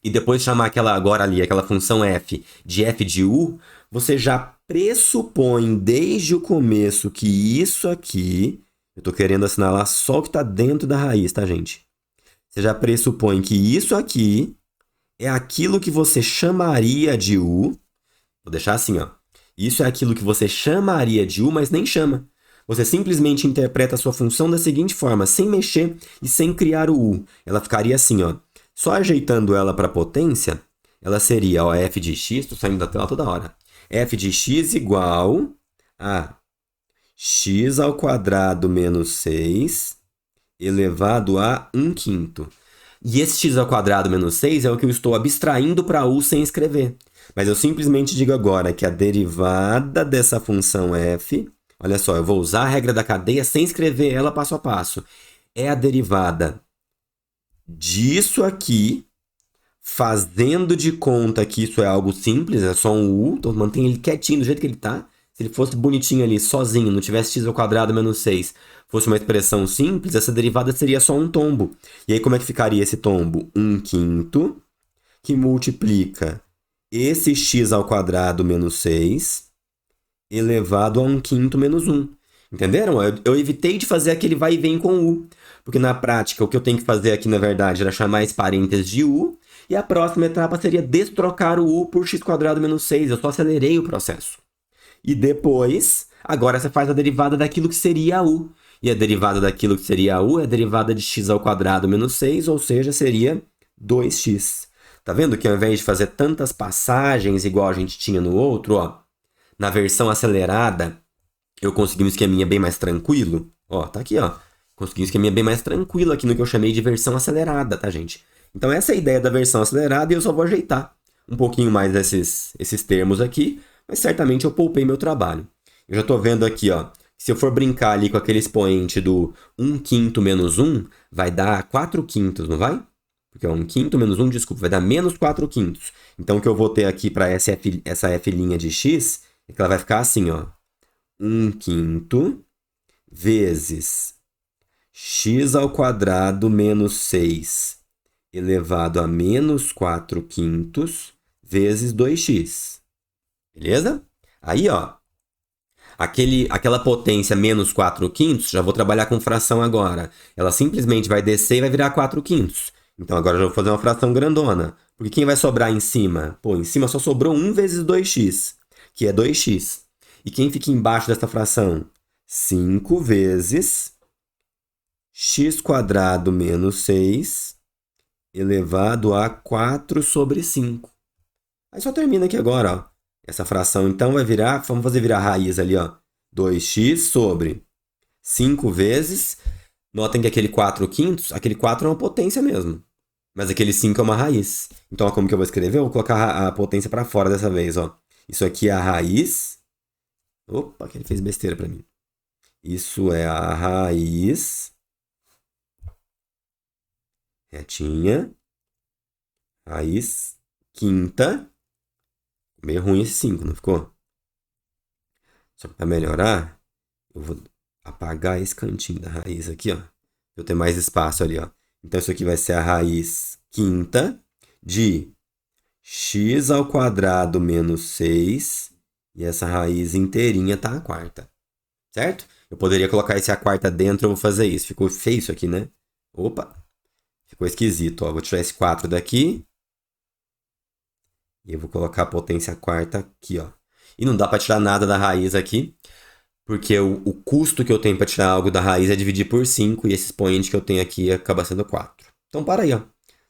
e depois chamar aquela agora ali, aquela função f de u, você já pressupõe desde o começo que isso aqui, eu estou querendo assinalar só o que está dentro da raiz, tá, gente? Você já pressupõe que isso aqui é aquilo que você chamaria de U. Vou deixar assim, ó. Isso é aquilo que você chamaria de U, mas nem chama. Você simplesmente interpreta a sua função da seguinte forma, sem mexer e sem criar o U. Ela ficaria assim, ó. Só ajeitando ela para potência, ela seria, ó, f de x, estou saindo da tela toda hora. F de x igual a x ao quadrado menos 6 elevado a 1/5. E esse x ao quadrado menos 6 é o que eu estou abstraindo para u sem escrever. Mas eu simplesmente digo agora que a derivada dessa função f, olha só, eu vou usar a regra da cadeia sem escrever ela passo a passo. É a derivada disso aqui, fazendo de conta que isso é algo simples, é só um u, então mantém ele quietinho do jeito que ele está. Se ele fosse bonitinho ali, sozinho, não tivesse x ao quadrado menos 6, fosse uma expressão simples, essa derivada seria só um tombo. E aí como é que ficaria esse tombo? 1/5, que multiplica esse x ao quadrado menos 6, elevado a 1/5 menos 1. Entenderam? Eu evitei de fazer aquele vai e vem com u. Porque na prática, o que eu tenho que fazer aqui, na verdade, era chamar esse parênteses de u. E a próxima etapa seria destrocar o u por x² menos 6. Eu só acelerei o processo. E depois, agora você faz a derivada daquilo que seria a u. E a derivada daquilo que seria a u é a derivada de x² menos 6, ou seja, seria 2x. Tá vendo que ao invés de fazer tantas passagens igual a gente tinha no outro, ó, na versão acelerada, eu consegui um esqueminha bem mais tranquilo. Ó, tá aqui, ó. Consegui um esqueminha bem mais tranquilo aqui no que eu chamei de versão acelerada, tá, gente? Então essa é a ideia da versão acelerada e eu só vou ajeitar um pouquinho mais esses termos aqui, mas certamente eu poupei meu trabalho. Eu já tô vendo aqui, ó, se eu for brincar ali com aquele expoente do 1/5 menos 1, vai dar 4/5, não vai? Porque é 1/5 menos 1, desculpa, vai dar menos 4/5. Então o que eu vou ter aqui para essa f' de x é que ela vai ficar assim, ó. 1/5 vezes x² menos 6 elevado a menos 4/5 vezes 2x. Beleza? Aí, ó, aquela potência menos 4/5, já vou trabalhar com fração agora. Ela simplesmente vai descer e vai virar 4/5. Então agora eu já vou fazer uma fração grandona. Porque quem vai sobrar em cima? Pô, em cima só sobrou 1 vezes 2x, que é 2x. E quem fica embaixo dessa fração? 5 vezes x² menos 6 elevado a 4 sobre 5. Aí só termina aqui agora, ó. Essa fração, então, vai virar... Vamos fazer virar raiz ali, ó. 2x sobre 5 vezes... Notem que aquele 4/5, aquele 4 é uma potência mesmo. Mas aquele 5 é uma raiz. Então, ó, como que eu vou escrever? Eu vou colocar a potência para fora dessa vez, ó. Isso aqui é a raiz... Opa, que ele fez besteira para mim. Isso é a raiz... Retinha. Raiz quinta. Meio ruim esse 5, não ficou? Só que para melhorar, eu vou apagar esse cantinho da raiz aqui, ó. Pra eu ter mais espaço ali, ó. Então, isso aqui vai ser a raiz quinta de x² menos 6. E essa raiz inteirinha tá a quarta. Certo? Eu poderia colocar esse a quarta dentro, eu vou fazer isso. Ficou feio isso aqui, né? Opa! Ficou esquisito, ó. Vou tirar esse 4 daqui. E eu vou colocar a potência quarta aqui, ó. E não dá para tirar nada da raiz aqui, porque o custo que eu tenho para tirar algo da raiz é dividir por 5, e esse expoente que eu tenho aqui acaba sendo 4. Então, para aí, ó.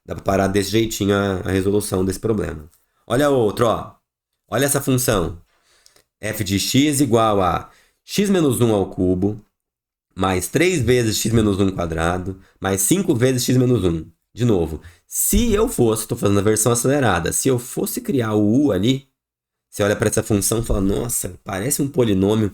Dá para parar desse jeitinho a resolução desse problema. Olha outro, ó. Olha essa função. f de x igual a x menos 1 ao cubo, mais 3 vezes x menos 1 quadrado, mais 5 vezes x menos 1. De novo, se eu fosse, estou fazendo a versão acelerada, se eu fosse criar o u ali, você olha para essa função e fala, nossa, parece um polinômio,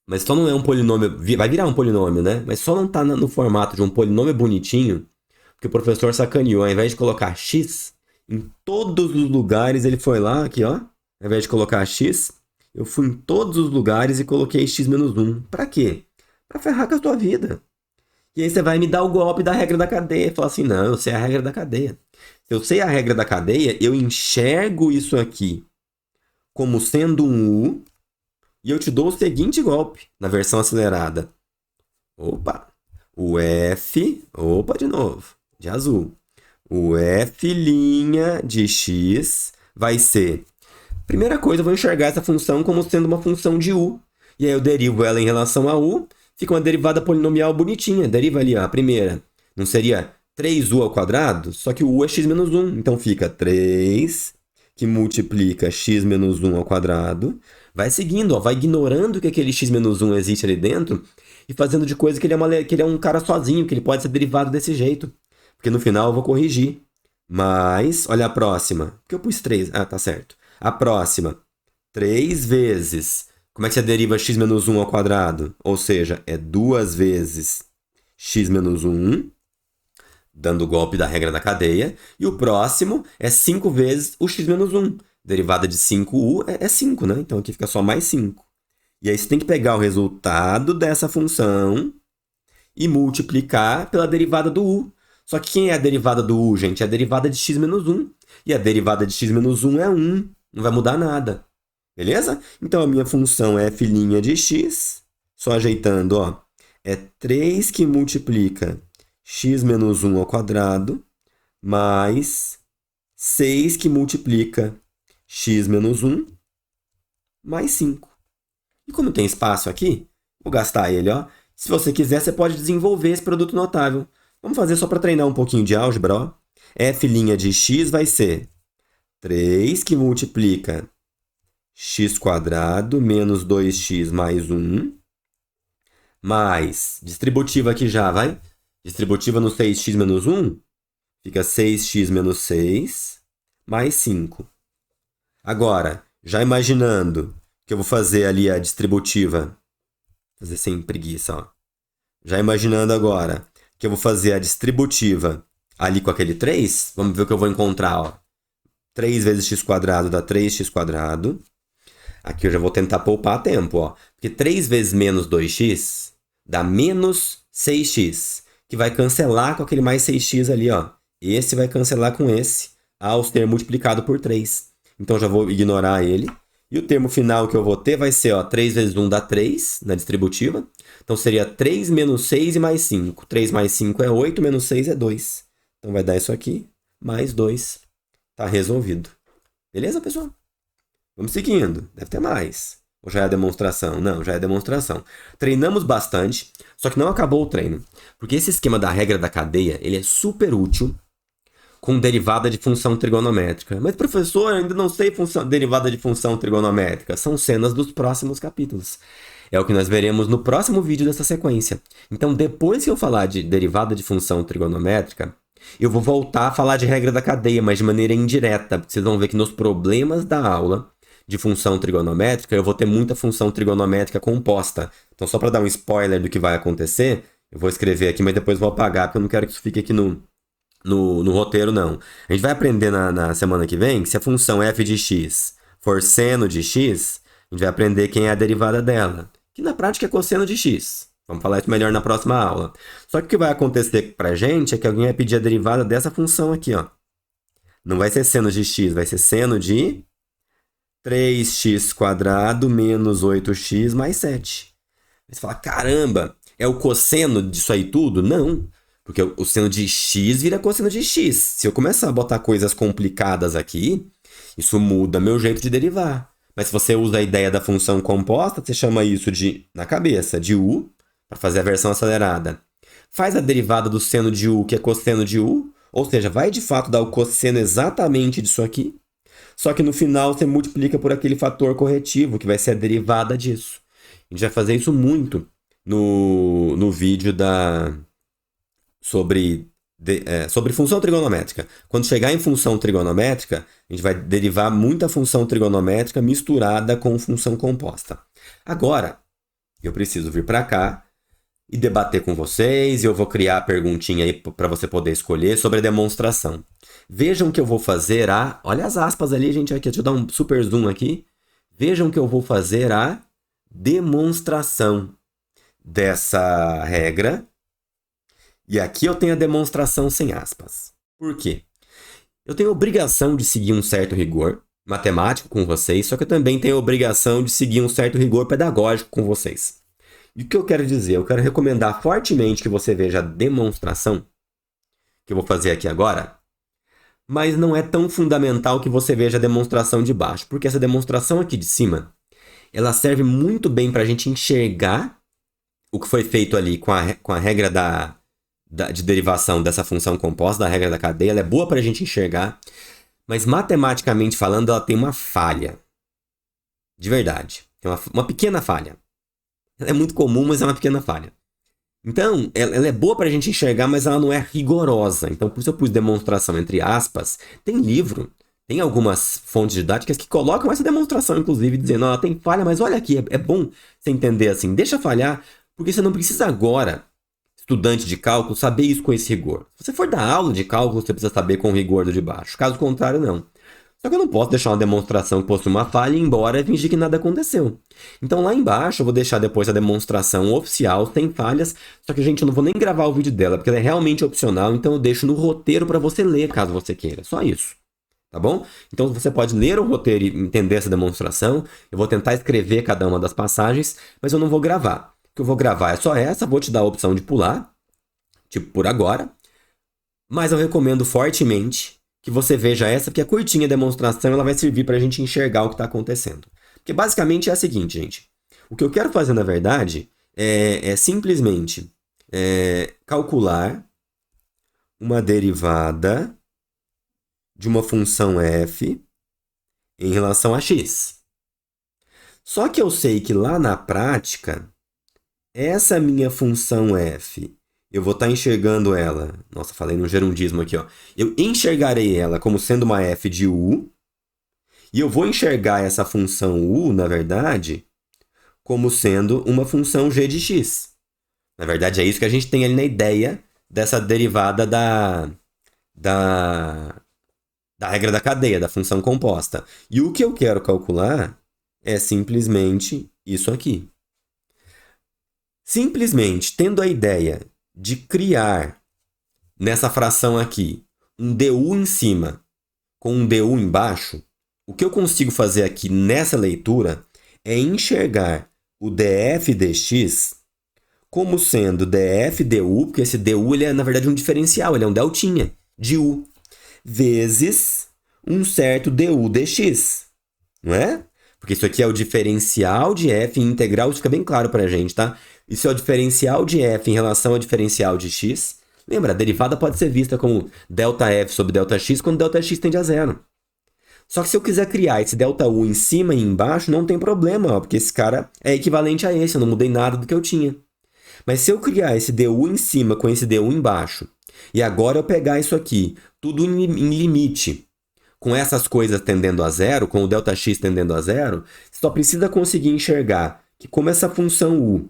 mas só não é um polinômio, vai virar um polinômio, né? Mas só não está no formato de um polinômio bonitinho, porque o professor sacaneou, ao invés de colocar x, em todos os lugares ele foi lá, aqui ó, ao invés de colocar x, eu fui em todos os lugares e coloquei x menos 1. Para quê? Para ferrar com a sua vida. E aí você vai me dar o golpe da regra da cadeia. Fala assim, não, eu sei a regra da cadeia. Se eu sei a regra da cadeia, eu enxergo isso aqui como sendo um U e eu te dou o seguinte golpe na versão acelerada. Opa! O F... Opa, de novo. De azul. O F' de x vai ser... Primeira coisa, eu vou enxergar essa função como sendo uma função de U. E aí eu derivo ela em relação a U. Fica uma derivada polinomial bonitinha. Deriva ali, ó, a primeira. Não seria 3u ao quadrado? Só que o u é x menos 1. Então fica 3, que multiplica x menos 1 ao quadrado. Vai seguindo, ó, vai ignorando que aquele x menos 1 existe ali dentro e fazendo de coisa que ele é um cara sozinho, que ele pode ser derivado desse jeito. Porque no final eu vou corrigir. Mas, olha a próxima. Porque eu pus 3. Ah, tá certo. A próxima. 3 vezes... Como é que você deriva x menos 1 ao quadrado? Ou seja, é 2 vezes x menos 1, dando o golpe da regra da cadeia. E o próximo é 5 vezes o x menos 1. Derivada de 5u é 5, né? Então aqui fica só mais 5. E aí você tem que pegar o resultado dessa função e multiplicar pela derivada do u. Só que quem é a derivada do u, gente? É a derivada de x menos 1. E a derivada de x menos 1 é 1. Não vai mudar nada. Beleza? Então, a minha função é f' de x Só ajeitando, ó. É 3 que multiplica x menos 1 ao quadrado, mais 6 que multiplica x menos 1, mais 5. E como tem espaço aqui, vou gastar ele, ó. Se você quiser, você pode desenvolver esse produto notável. Vamos fazer só para treinar um pouquinho de álgebra, ó. F' de x vai ser 3 que multiplica x quadrado menos 2x mais 1, mais, distributiva aqui já, vai? Distributiva no 6x menos 1, fica 6x menos 6, mais 5. Agora, já imaginando que eu vou fazer ali a distributiva, fazer sem preguiça, ó. Já imaginando agora que eu vou fazer a distributiva ali com aquele 3, vamos ver o que eu vou encontrar, ó. 3 vezes x quadrado dá 3x². Aqui eu já vou tentar poupar tempo, ó. Porque 3 vezes menos 2x dá menos 6x, que vai cancelar com aquele mais 6x ali, ó. Esse vai cancelar com esse ao ser multiplicado por 3. Então já vou ignorar ele. E o termo final que eu vou ter vai ser, ó, 3 vezes 1 dá 3 na distributiva. Então seria 3 menos 6 e mais 5. 3 mais 5 é 8, menos 6 é 2. Então vai dar isso aqui, mais 2. Tá resolvido. Beleza, pessoal? Vamos seguindo. Deve ter mais. Ou já é a demonstração? Não, já é a demonstração. Treinamos bastante, só que não acabou o treino. Porque esse esquema da regra da cadeia, ele é super útil com derivada de função trigonométrica. Mas, professor, eu ainda não sei derivada de função trigonométrica. São cenas dos próximos capítulos. É o que nós veremos no próximo vídeo dessa sequência. Então, depois que eu falar de derivada de função trigonométrica, eu vou voltar a falar de regra da cadeia, mas de maneira indireta. Porque vocês vão ver que nos problemas da aula de função trigonométrica, eu vou ter muita função trigonométrica composta. Então, só para dar um spoiler do que vai acontecer, eu vou escrever aqui, mas depois vou apagar, porque eu não quero que isso fique aqui no roteiro, não. A gente vai aprender na semana que vem que se a função f de x for seno de x, a gente vai aprender quem é a derivada dela, que na prática é cosseno de x. Vamos falar isso melhor na próxima aula. Só que o que vai acontecer pra gente é que alguém vai pedir a derivada dessa função aqui, ó. Não vai ser seno de x, vai ser seno de 3x² menos 8x mais 7. Você fala, caramba, é o cosseno disso aí tudo? Não, porque o seno de x vira cosseno de x. Se eu começar a botar coisas complicadas aqui, isso muda meu jeito de derivar. Mas se você usa a ideia da função composta, você chama isso de, na cabeça, de u, para fazer a versão acelerada. Faz a derivada do seno de u, que é cosseno de u, ou seja, vai de fato dar o cosseno exatamente disso aqui, só que no final você multiplica por aquele fator corretivo, que vai ser a derivada disso. A gente vai fazer isso muito no vídeo sobre função trigonométrica. Quando chegar em função trigonométrica, a gente vai derivar muita função trigonométrica misturada com função composta. Agora, eu preciso vir para cá e debater com vocês, e eu vou criar a perguntinha aí para você poder escolher sobre a demonstração. Vejam que eu vou fazer olha as aspas ali, gente, aqui, deixa eu dar um super zoom aqui. Vejam que eu vou fazer a demonstração dessa regra. E aqui eu tenho a demonstração sem aspas. Por quê? Eu tenho a obrigação de seguir um certo rigor matemático com vocês, só que eu também tenho a obrigação de seguir um certo rigor pedagógico com vocês. E o que eu quero dizer? Eu quero recomendar fortemente que você veja a demonstração, que eu vou fazer aqui agora, mas não é tão fundamental que você veja a demonstração de baixo, porque essa demonstração aqui de cima, ela serve muito bem para a gente enxergar o que foi feito ali com a regra de derivação dessa função composta, da regra da cadeia. Ela é boa para a gente enxergar, mas matematicamente falando, ela tem uma falha. De verdade. Tem uma pequena falha. Ela é muito comum, mas é uma pequena falha. Então, ela é boa para a gente enxergar, mas ela não é rigorosa. Então, por isso eu pus demonstração entre aspas. Tem livro, tem algumas fontes didáticas que colocam essa demonstração, inclusive, dizendo, ó, tem falha, mas olha aqui, é bom você entender assim, deixa falhar, porque você não precisa agora, estudante de cálculo, saber isso com esse rigor. Se você for dar aula de cálculo, você precisa saber com o rigor do de baixo. Caso contrário, não. Só que eu não posso deixar uma demonstração que possui uma falha e ir embora e fingir que nada aconteceu. Então lá embaixo eu vou deixar depois a demonstração oficial, sem falhas, só que, gente, eu não vou nem gravar o vídeo dela, porque ela é realmente opcional, então eu deixo no roteiro para você ler, caso você queira. Só isso. Tá bom? Então você pode ler o roteiro e entender essa demonstração. Eu vou tentar escrever cada uma das passagens, mas eu não vou gravar. que eu vou gravar é só essa, vou te dar a opção de pular, tipo por agora. Mas eu recomendo fortemente que você veja essa, porque a curtinha demonstração ela vai servir para a gente enxergar o que está acontecendo. Porque basicamente é a seguinte, gente. O que eu quero fazer, na verdade, é simplesmente calcular uma derivada de uma função f em relação a x. Só que eu sei que lá na prática, essa minha função f, eu vou estar enxergando ela... Nossa, falei no gerundismo aqui, ó. Eu enxergarei ela como sendo uma f de u, e eu vou enxergar essa função u, na verdade, como sendo uma função g de x. Na verdade, é isso que a gente tem ali na ideia dessa derivada da regra da cadeia, da função composta. E o que eu quero calcular é simplesmente isso aqui. Simplesmente tendo a ideia de criar nessa fração aqui um du em cima com um du embaixo, o que eu consigo fazer aqui nessa leitura é enxergar o df dx como sendo df du, porque esse du ele é na verdade um diferencial, ele é um deltinha de u, vezes um certo du dx, não é? Porque isso aqui é o diferencial de f em integral, isso fica bem claro para a gente, tá? Isso é o diferencial de f em relação ao diferencial de x. Lembra, a derivada pode ser vista como ΔF sobre ΔX quando ΔX tende a zero. Só que se eu quiser criar esse ΔU em cima e embaixo, não tem problema, ó, porque esse cara é equivalente a esse, eu não mudei nada do que eu tinha. Mas se eu criar esse du em cima com esse du embaixo, e agora eu pegar isso aqui, tudo em limite, com essas coisas tendendo a zero, com o ΔX tendendo a zero, você só precisa conseguir enxergar que como essa função u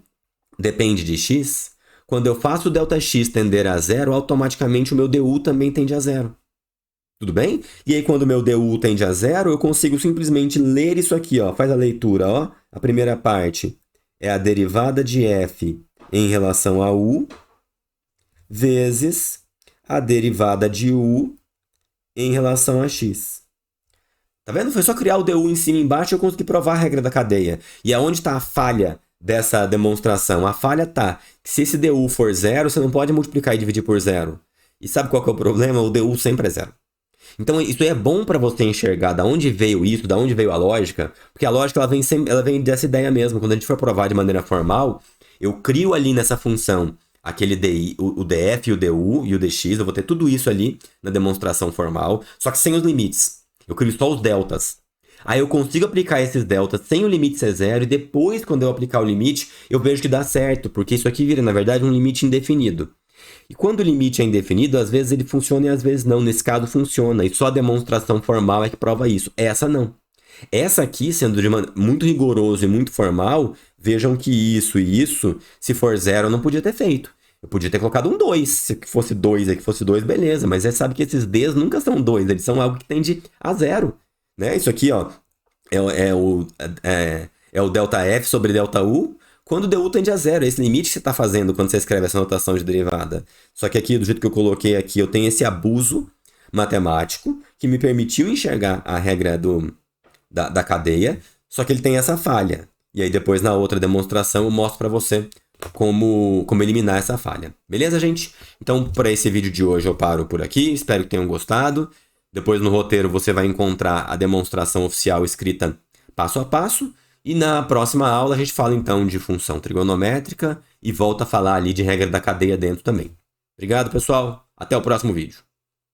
depende de x, quando eu faço o ΔX tender a zero, automaticamente o meu du também tende a zero. Tudo bem? E aí quando o meu du tende a zero, eu consigo simplesmente ler isso aqui, ó. Faz a leitura, ó. A primeira parte é a derivada de f em relação a u, vezes a derivada de u em relação a x. Tá vendo? Foi só criar o du em cima e embaixo e eu consegui provar a regra da cadeia. E aonde está a falha dessa demonstração? A falha está que se esse du for zero, você não pode multiplicar e dividir por zero. E sabe qual que é o problema? O du sempre é zero. Então isso é bom para você enxergar de onde veio isso, de onde veio a lógica, porque a lógica ela vem dessa ideia mesmo. Quando a gente for provar de maneira formal, eu crio ali nessa função aquele o df, o du e o dx, eu vou ter tudo isso ali na demonstração formal, só que sem os limites. Eu crio só os deltas. Aí eu consigo aplicar esses deltas sem o limite ser zero, e depois, quando eu aplicar o limite, eu vejo que dá certo, porque isso aqui vira, na verdade, um limite indefinido. E quando o limite é indefinido, às vezes ele funciona e às vezes não. Nesse caso funciona, e só a demonstração formal é que prova isso. Essa não. Essa aqui, sendo de muito rigoroso e muito formal, vejam que isso e isso, se for zero, eu não podia ter feito. Eu podia ter colocado um 2. Se fosse 2 aqui fosse 2, beleza. Mas você sabe que esses Ds nunca são 2, eles são algo que tende a zero. Né? Isso aqui, ó, é o ΔF sobre ΔU, quando o du tende a zero. É esse limite que você está fazendo quando você escreve essa notação de derivada. Só que aqui, do jeito que eu coloquei aqui, eu tenho esse abuso matemático que me permitiu enxergar a regra da cadeia, só que ele tem essa falha. E aí depois, na outra demonstração, eu mostro para você como eliminar essa falha. Beleza, gente? Então, para esse vídeo de hoje eu paro por aqui. Espero que tenham gostado. Depois no roteiro você vai encontrar a demonstração oficial escrita passo a passo. E na próxima aula a gente fala então de função trigonométrica e volta a falar ali de regra da cadeia dentro também. Obrigado, pessoal. Até o próximo vídeo.